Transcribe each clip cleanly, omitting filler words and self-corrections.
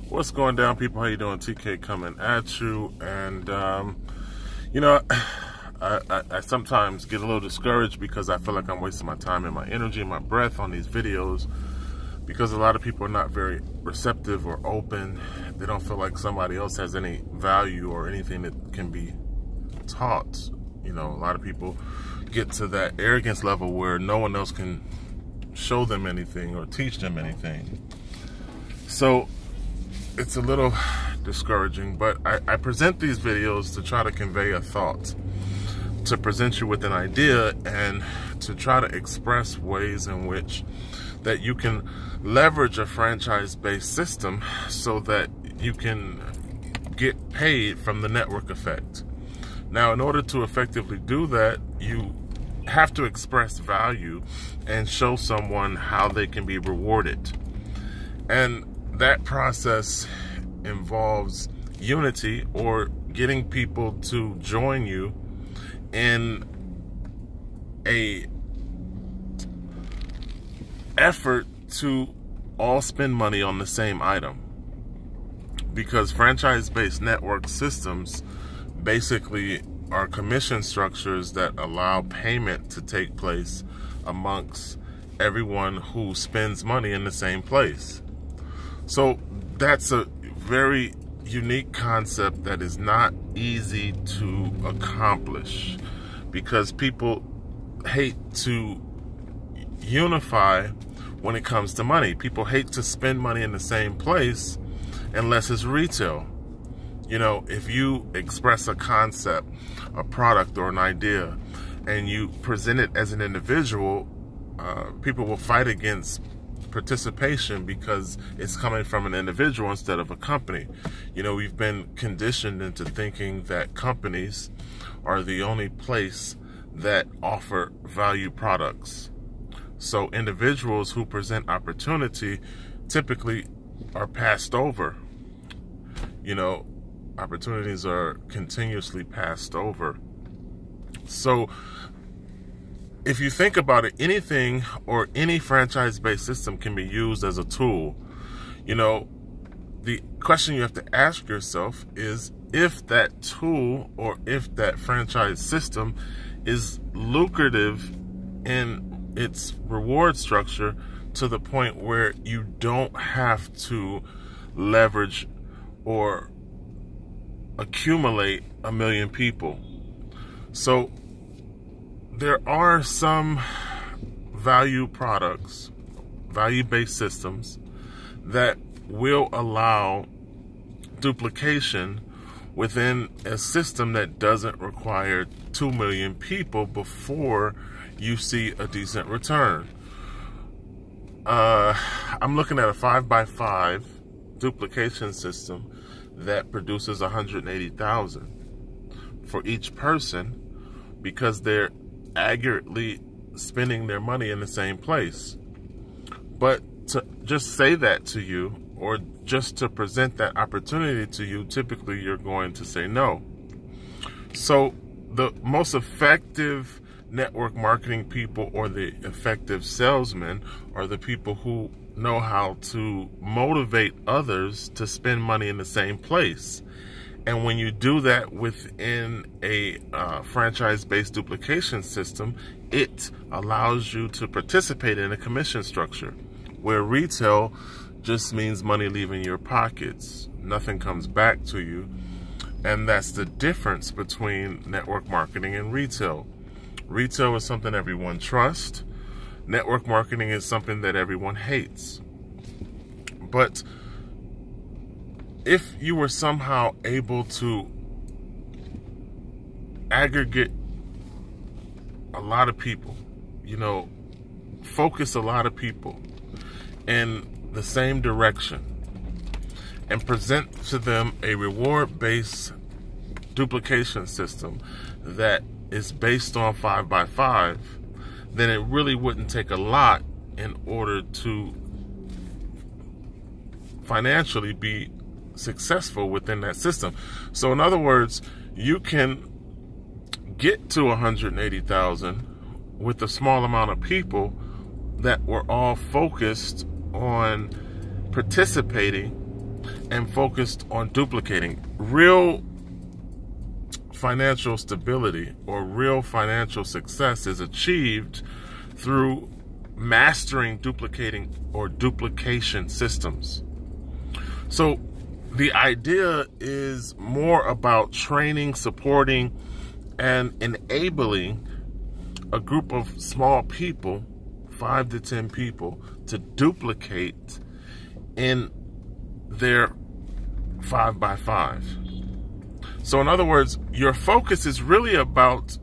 What's going down, people? How you doing? TK coming at you. And you know, I sometimes get a little discouraged because I feel like I'm wasting my time and my energy and my breath on these videos, because a lot of people are not very receptive or open. They don't feel like somebody else has any value or anything that can be taught. You know, a lot of people get to that arrogance level where no one else can show them anything or teach them anything. So it's a little discouraging, but I present these videos to try to convey a thought, to present you with an idea, and to try to express ways in which that you can leverage a franchise-based system so that you can get paid from the network effect. Now, in order to effectively do that, you have to express value and show someone how they can be rewarded. And that process involves unity, or getting people to join you in a effort to all spend money on the same item. Because franchise-based network systems basically are commission structures that allow payment to take place amongst everyone who spends money in the same place. So that's a very unique concept that is not easy to accomplish, because people hate to unify when it comes to money. People hate to spend money in the same place unless it's retail. You know, if you express a concept, a product, or an idea, and you present it as an individual, people will fight against participation because it's coming from an individual instead of a company. You know, we've been conditioned into thinking that companies are the only place that offer value products. So individuals who present opportunity typically are passed over. You know, opportunities are continuously passed over. So if you think about it, anything or any franchise-based system can be used as a tool. You know, the question you have to ask yourself is if that tool or if that franchise system is lucrative in its reward structure to the point where you don't have to leverage or accumulate 1 million people. So there are some value products, value-based systems that will allow duplication within a system that doesn't require 2 million people before you see a decent return. I'm looking at a 5x5 duplication system that produces 180,000 for each person, because they're accurately spending their money in the same place. But to just say that to you, or just to present that opportunity to you, typically you're going to say no. So the most effective network marketing people, or the effective salesmen, are the people who know how to motivate others to spend money in the same place. And when you do that within a franchise-based duplication system, it allows you to participate in a commission structure, where retail just means money leaving your pockets. Nothing comes back to you. And that's the difference between network marketing and retail. Retail is something everyone trusts. Network marketing is something that everyone hates. But if you were somehow able to aggregate a lot of people, you know, focus a lot of people in the same direction, and present to them a reward-based duplication system that is based on 5x5, then it really wouldn't take a lot in order to financially be successful within that system. So in other words, you can get to 180,000 with a small amount of people that we're all focused on participating and focused on duplicating. Real financial stability or real financial success is achieved through mastering duplicating or duplication systems. So the idea is more about training, supporting, and enabling a group of small people, 5 to 10 people, to duplicate in their 5x5. So in other words, your focus is really about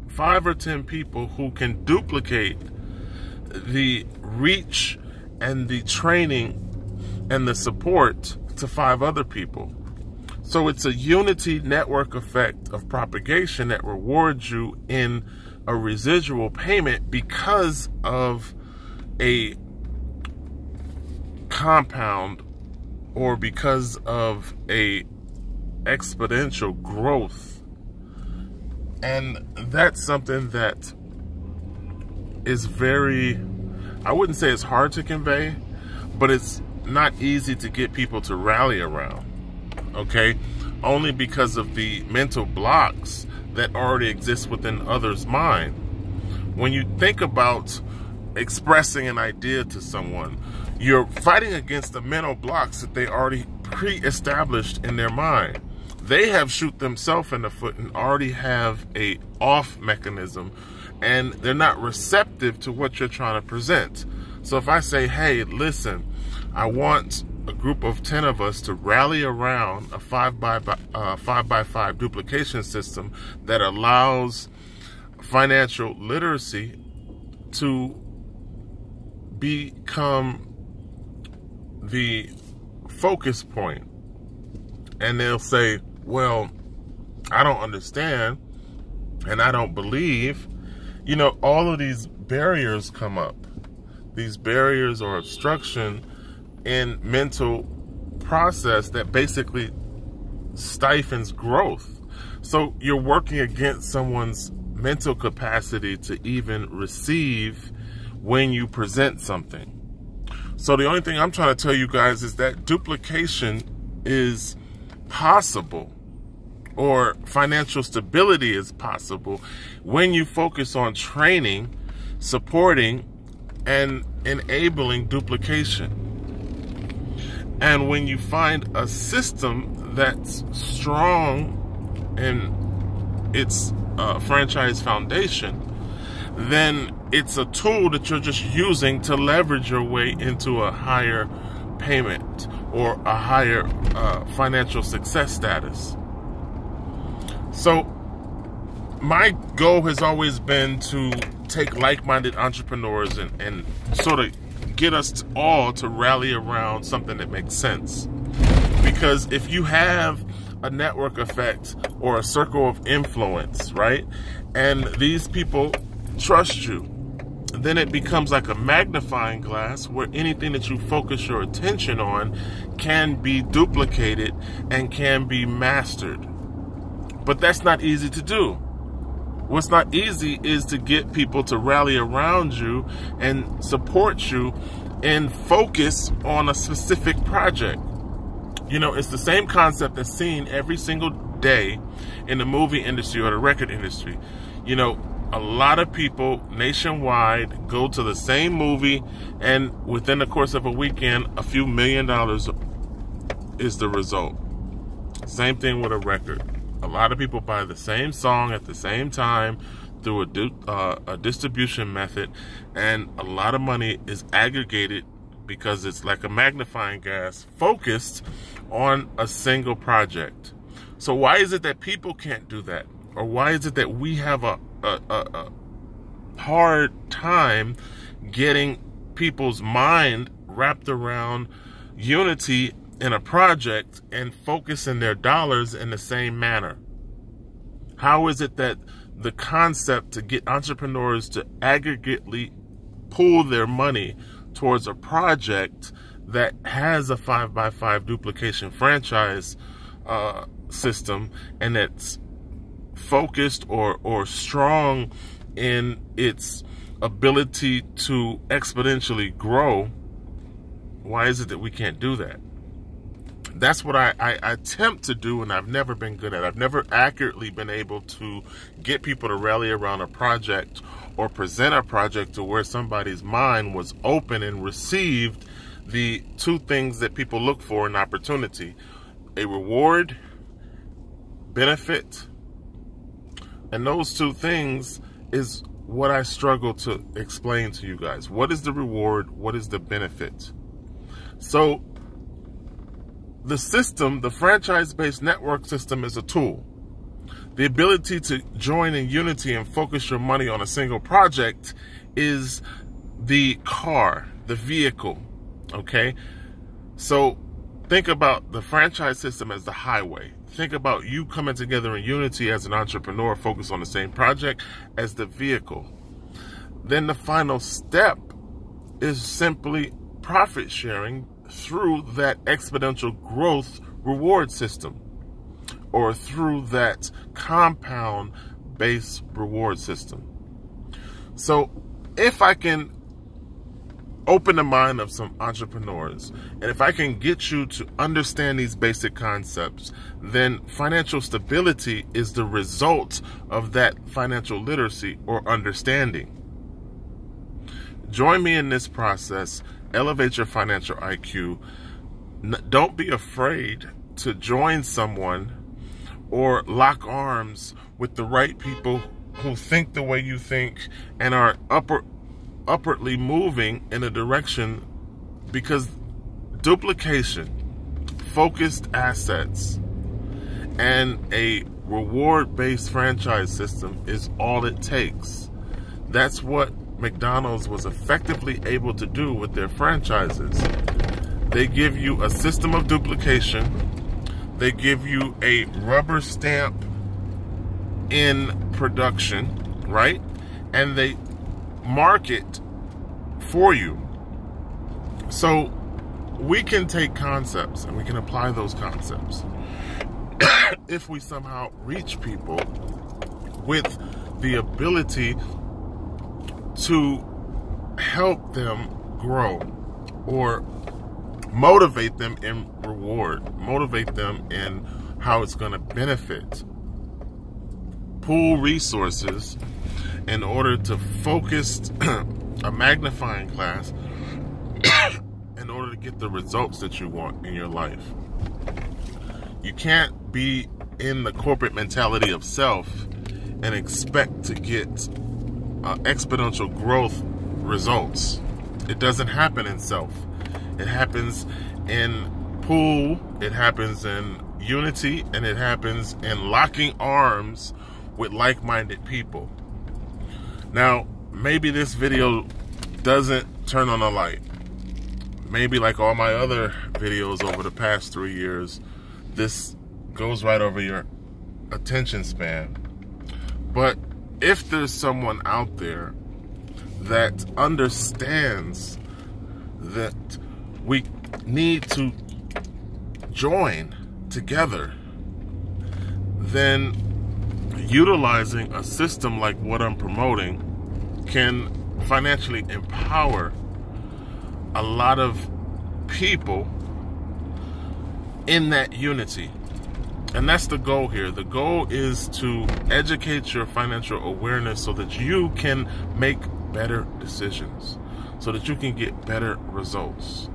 5 or 10 people who can duplicate the reach and the training and the support to 5 other people. So it's a unity network effect of propagation that rewards you in a residual payment because of a compound or because of a exponential growth. And that's something that is very, I wouldn't say it's hard to convey, but it's not easy to get people to rally around, okay? Only because of the mental blocks that already exist within others' mind. When you think about expressing an idea to someone, you're fighting against the mental blocks that they already pre-established in their mind. They have shoot themselves in the foot and already have a off mechanism, and they're not receptive to what you're trying to present. So if I say, hey, listen, I want a group of 10 of us to rally around a 5x5 duplication system that allows financial literacy to become the focus point. And they'll say, well, I don't understand and I don't believe. You know, all of these barriers come up. These barriers or obstruction in mental process that basically stifles growth. So you're working against someone's mental capacity to even receive when you present something. So the only thing I'm trying to tell you guys is that duplication is possible, or financial stability is possible, when you focus on training, supporting, and enabling duplication. And when you find a system that's strong in its franchise foundation, then it's a tool that you're just using to leverage your way into a higher payment or a higher financial success status. So my goal has always been to take like-minded entrepreneurs and sort of get us all to rally around something that makes sense. Because if you have a network effect or a circle of influence, right, and these people trust you, then it becomes like a magnifying glass where anything that you focus your attention on can be duplicated and can be mastered. But that's not easy to do. What's not easy is to get people to rally around you and support you and focus on a specific project. You know, it's the same concept that's seen every single day in the movie industry or the record industry. You know, a lot of people nationwide go to the same movie, and within the course of a weekend, a few $1 million is the result. Same thing with a record. A lot of people buy the same song at the same time through a distribution method, and a lot of money is aggregated because it's like a magnifying glass focused on a single project. So why is it that people can't do that? Or why is it that we have a hard time getting people's mind wrapped around unity in a project and focusing their dollars in the same manner? How is it that the concept to get entrepreneurs to aggregately pool their money towards a project that has a 5x5 duplication franchise system, and that's focused or strong in its ability to exponentially grow, why is it that we can't do that? That's what I attempt to do, and I've never been good at. I've never accurately been able to get people to rally around a project or present a project to where somebody's mind was open and received the two things that people look for in opportunity: a reward, benefit. And those two things is what I struggle to explain to you guys. What is the reward? What is the benefit? So the system, the franchise-based network system, is a tool. The ability to join in unity and focus your money on a single project is the car, the vehicle, okay? So think about the franchise system as the highway. Think about you coming together in unity as an entrepreneur focused on the same project as the vehicle. Then the final step is simply profit sharing through that exponential growth reward system, or through that compound based reward system. So if I can open the mind of some entrepreneurs, and if I can get you to understand these basic concepts, then financial stability is the result of that financial literacy or understanding. Join me in this process. Elevate your financial IQ. Don't be afraid to join someone or lock arms with the right people who think the way you think and are upwardly moving in a direction, because duplication, focused assets, and a reward-based franchise system is all it takes. That's what McDonald's was effectively able to do with their franchises. They give you a system of duplication. They give you a rubber stamp in production, right? And they market for you. So we can take concepts and we can apply those concepts if we somehow reach people with the ability to help them grow, or motivate them in reward, motivate them in how it's going to benefit. Pool resources in order to focus a magnifying glass in order to get the results that you want in your life. You can't be in the corporate mentality of self and expect to get exponential growth results. It doesn't happen in self. It happens in pool, it happens in unity, and it happens in locking arms with like-minded people. Now, maybe this video doesn't turn on a light. Maybe like all my other videos over the past 3 years, this goes right over your attention span. But if there's someone out there that understands that we need to join together, then utilizing a system like what I'm promoting can financially empower a lot of people in that unity. And that's the goal here. The goal is to educate your financial awareness so that you can make better decisions, so that you can get better results.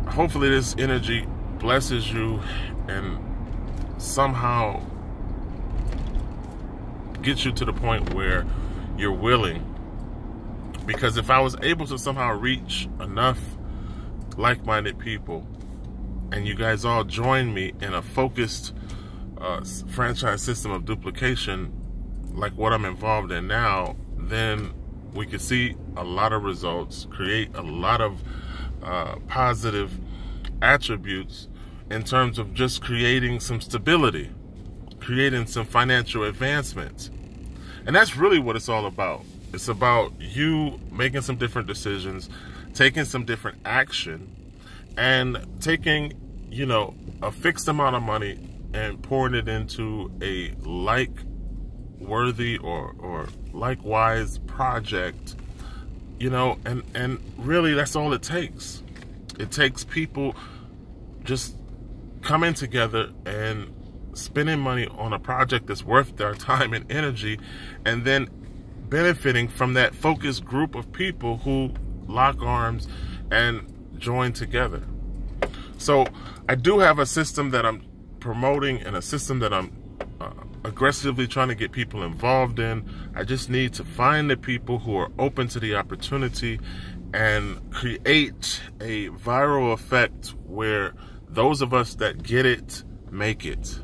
Hopefully this energy blesses you and somehow gets you to the point where you're willing. Because if I was able to somehow reach enough like-minded people, and you guys all join me in a focused franchise system of duplication like what I'm involved in now, then we could see a lot of results, create a lot of positive attributes in terms of just creating some stability, creating some financial advancement. And that's really what it's all about. It's about you making some different decisions, taking some different action, and taking, you know, a fixed amount of money and pouring it into a like worthy or likewise project, you know, and really that's all it takes. It takes people just coming together and spending money on a project that's worth their time and energy, and then benefiting from that focused group of people who lock arms and join together. So I do have a system that I'm promoting and a system that I'm aggressively trying to get people involved in. I just need to find the people who are open to the opportunity and create a viral effect where those of us that get it make it.